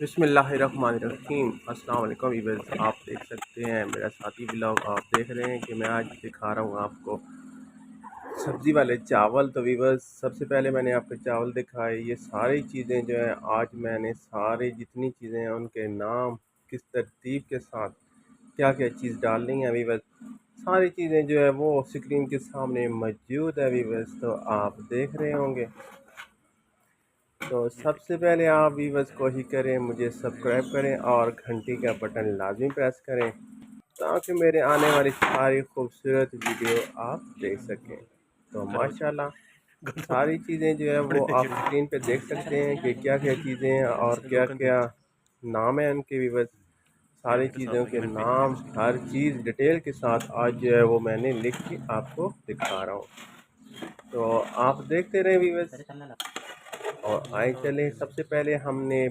बिस्मिल्लाहिर्रहमानिर्रहीम। अस्सलाम वालेकुम वीवर्स, आप देख सकते हैं मेरा साथी ब्लॉग। आप देख रहे हैं कि मैं आज दिखा रहा हूँ आपको सब्ज़ी वाले चावल। तो वीवर्स, सबसे पहले मैंने आपको चावल दिखाए। ये सारी चीज़ें जो है आज मैंने सारी जितनी चीज़ें हैं उनके नाम किस तरतीब के साथ क्या क्या चीज़ डालनी है वीवर्स, सारी चीज़ें जो है वो स्क्रीन के सामने मौजूद है वीवर्स, तो आप देख रहे होंगे। तो सबसे पहले आप वीवर्स कोशिश करें, मुझे सब्सक्राइब करें और घंटी का बटन लाजमी प्रेस करें ताकि मेरे आने वाली सारी खूबसूरत वीडियो आप देख सकें। तो माशाल्लाह सारी चीज़ें जो है वो आप स्क्रीन पे देख सकते हैं कि क्या क्या चीज़ें हैं और क्या क्या नाम है उनके वीवर्स। सारी चीज़ों के नाम, हर चीज़ डिटेल के साथ आज जो है वो मैंने लिख के आपको दिखा रहा हूँ। तो आप देखते रहे वीवर्स। और आए चले, सबसे पहले हमने